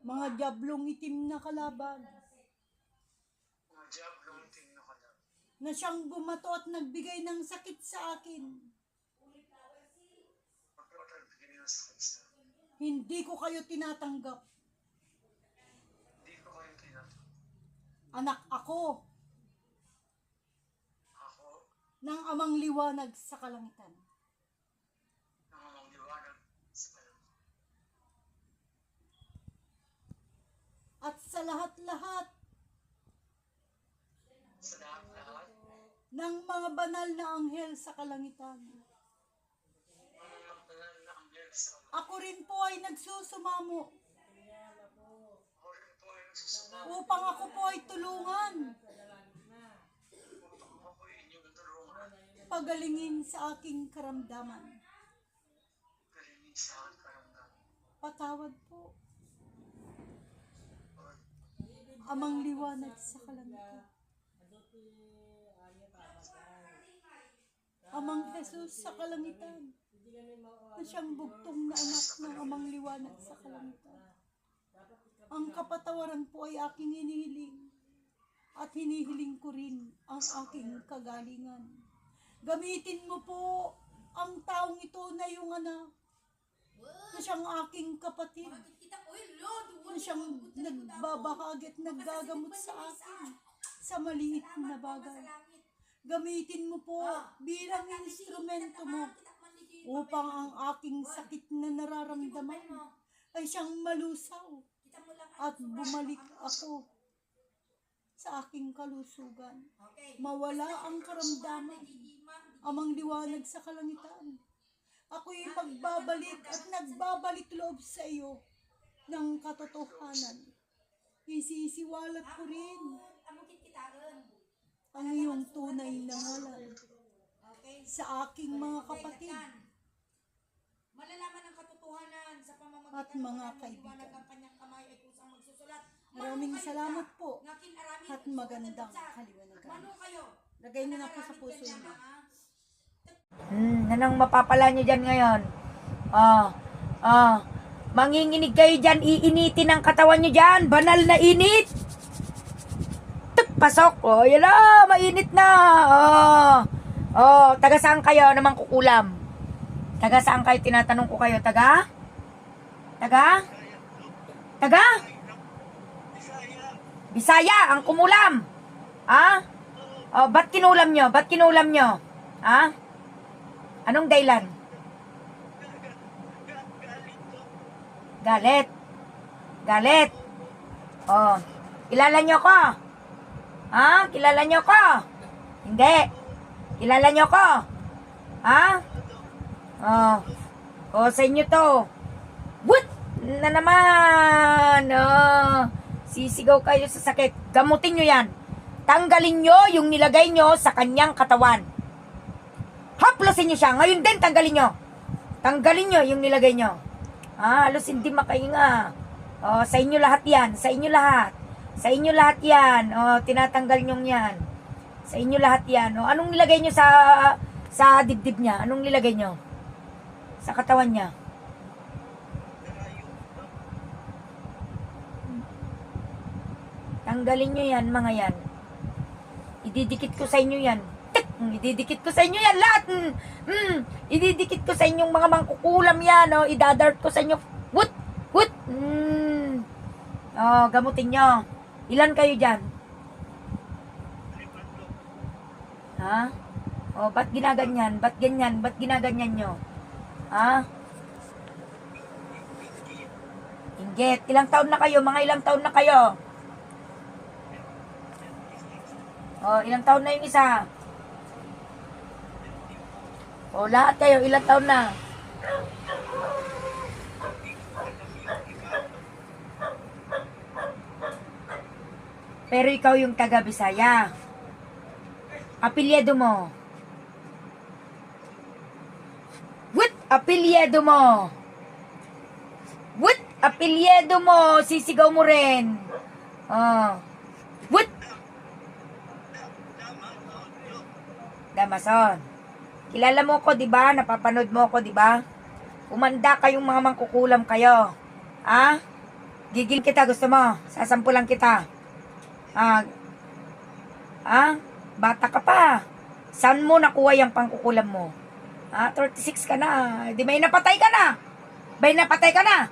Mga diablong itim na kalaban. Mga diablong itim na kalaban. Na siyang bumato at nagbigay ng sakit sa akin. Hindi ko kayo tinatanggap. Hindi ko kayo tinatanggap. Anak ako Ako ng amang liwanag sa kalangitan. ng amang liwanag sa kalangitan. At sa lahat-lahat Sa lahat-lahat ng mga banal na anghel sa kalangitan. mga banal na anghel sa kalangitan. Ako rin po ay nagsusumamo Ako rin po ay nagsusumamo upang ako po ay tulungan, upang ako po inyong tulungan. pagalingin sa aking karamdaman. Galingin sa aking karamdaman. Patawad po, amang liwanag sa kalangitan. Amang Jesus sa kalangitan, na siyang bugtong na anak ng amang liwanag sa kalangitan. Ang kapatawaran po ay aking hinihiling, at hinihiling ko rin ang aking kagalingan. Gamitin mo po ang taong ito na iyong anak, na siyang aking kapatid, na siyang nagbabahagi at naggagamot sa akin sa maliit na bagay. Gamitin mo po bilang instrumento mo upang ang aking sakit na nararamdaman ay siyang malusaw at bumalik ako sa aking kalusugan. Mawala ang karamdaman, amang liwanag sa kalangitan. Ako'y magbabalik at nagbabalik loob sa iyo ng katotohanan. Isisiwalat ko rin ang iyong tunay na ngalan sa aking mga kapatid malalaman ang katotohanan sa pamamagitan at mga ng kaibigan. liwanag ang kanyang kamay ay kusang magsusulat. Maraming salamat po Ngakin aramin at magandang kaliwanagan. Mano kayo? Lagay niyo na po sa puso niyo. Anong mapapala nyo dyan ngayon? Manginginig kayo dyan, iinitin ang katawan nyo dyan, banal na init. Tuk, pasok. Yan na, mainit na. Taga saan kayo namang kukulam? Taga saan kayo? Tinatanong ko kayo, taga? Taga? Taga? Bisaya, ang kumulam. Ba't kinulam nyo? Ba't kinulam nyo? Anong dahilan? Galit. Galit. Kilala nyo ko? Kilala nyo ko? Hindi. Kilala nyo ko? Sa inyo to. What? Na naman. Sisigaw kayo sa sakit. Gamutin nyo yan. Tanggalin nyo yung nilagay nyo sa kanyang katawan. Haplosin nyo siya. Ngayon din, tanggalin nyo. Tanggalin nyo yung nilagay nyo. Halos hindi makahinga. Sa inyo lahat yan. Sa inyo lahat. Sa inyo lahat yan. Tinatanggal nyo yan. Sa inyo lahat yan. Anong nilagay nyo sa dibdib niya? Anong nilagay nyo? Sa katawan niya. Tanggalin nyo yan, mga yan. Ididikit ko sa inyo yan. Ididikit ko sa inyo yan lahat. Ididikit ko sa inyong mga mangkukulam yan. Idadart ko sa inyo. Wut! Wut! Gamutin nyo. Ilan kayo dyan? Ba't ginaganyan? Ba't ganyan? Ba't ginaganyan nyo? Inggit. Ilang taon na kayo? Mga ilang taon na kayo? Ilang taon na yung isa? Lahat kayo, ilang taon na? Pero ikaw yung taga Bisaya. Apelyido mo? What? Apelyido mo? What? Apelyido mo? Sisigaw mo rin. What? Damason. Kilala mo ko, 'di ba? Napapanood mo ko, 'di ba? Umanda kayong mga mangkukulam kayo. Gigil kita, gusto mo? Sasampulan kita. Bata ka pa. Saan mo nakuha yung pangkukulam mo? 36 ka na. Di may napatay ka na. May napatay ka na.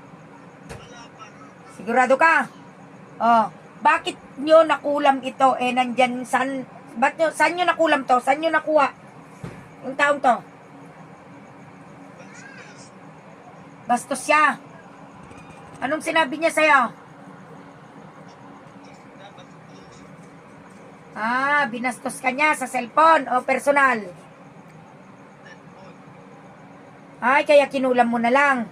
Sigurado ka? Bakit nyo nakulam ito? Nandyan, saan nyo nakulam to? Saan nyo nakuha? Yung taong to? Bastos siya. Anong sinabi niya sa'yo? Binastos ka niya sa cellphone o personal? Kaya kinulam mo na lang.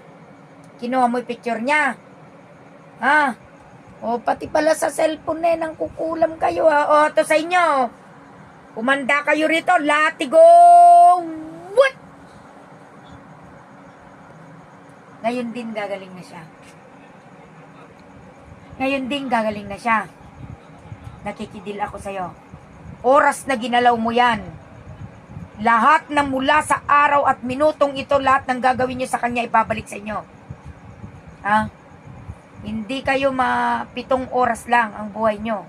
Kinuha mo yung picture niya. Pati pala sa cellphone nang kukulam kayo to sa inyo. Kumanda kayo rito. Latigo! What? Ngayon din gagaling na siya. Ngayon din gagaling na siya. Nakikidil ako sa'yo. Oras na ginalaw mo yan. Lahat na mula sa araw at minutong ito, lahat ng gagawin nyo sa kanya, ibabalik sa inyo. Hindi kayo 7 oras lang ang buhay nyo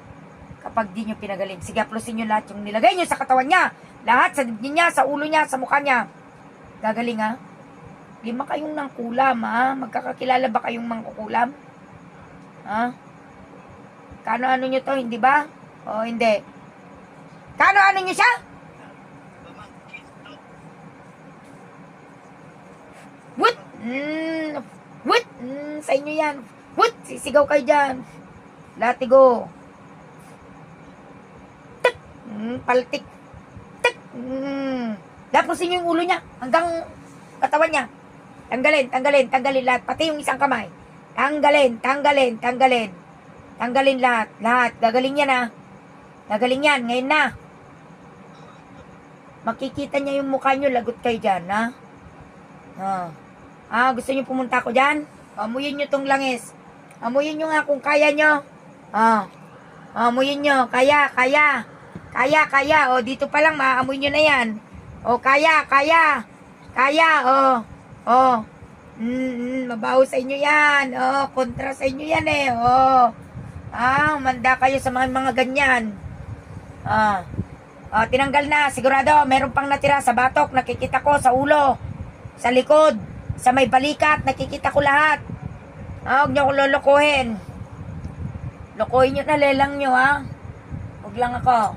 kapag di nyo pinagaling. Sige, aplusin nyo lahat yung nilagay nyo sa katawan niya. Lahat sa dibdin niya, sa ulo niya, sa mukha niya. Gagaling 5 kayong nangkulam Magkakakilala ba kayong mangkukulam? Kano-ano nyo to, hindi ba? O hindi. Kano-ano nyo siya? What? What? Sa inyo yan. What? Sisigaw kayo dyan. Latigo. Tik. Paltik. Tik. Lapusin nyo yung ulo niya hanggang katawan niya. Tanggalin lahat. Pati yung isang kamay. Tanggalin lahat. Gagaling yan Gagaling yan. Ngayon na. Makikita niya yung mukha nyo. Lagot kayo dyan, gusto nyo pumunta ko dyan? Amuyin nyo tong langis. Amuyin nyo nga kung kaya nyo. Amuyin nyo. Kaya. Dito pa lang, maamoy nyo na yan. Kaya. Mabaho sa inyo yan. Kontra sa inyo yan manda kayo sa mga ganyan. Tinanggal na. Sigurado, meron pang natira sa batok. Nakikita ko sa ulo. Sa likod. Sa may balikat. Nakikita ko lahat. Huwag nyo ko lolokohin. Lokohin nyo na lelang nyo, Huwag lang ako.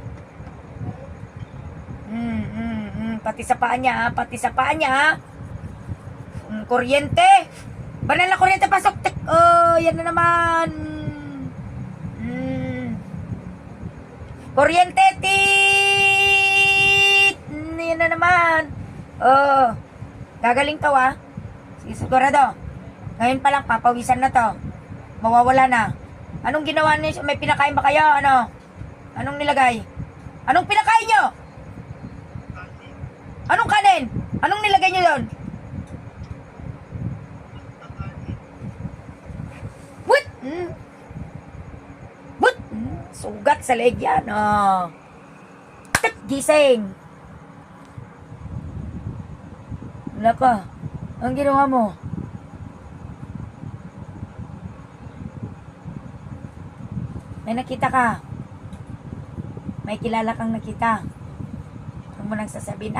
Pati sa paa niya, Kuryente. Banal na kuryente, pasok. Yan na naman. Kuryente, tit. Yan na naman. Gagaling to, sigurado. Ngayon pa lang, papawisan na to. Mawawala na. Anong ginawa niyo? May pinakain ba kayo? Anong nilagay? Anong pinakain nyo? Anong kanin? Anong nilagay nyo doon? What? What? Sugat sa leg yan. Gising. Wala ka. Ang ginawa mo? May nakita ka. May kilala kang nakita. Huwag mo nang sasabihin,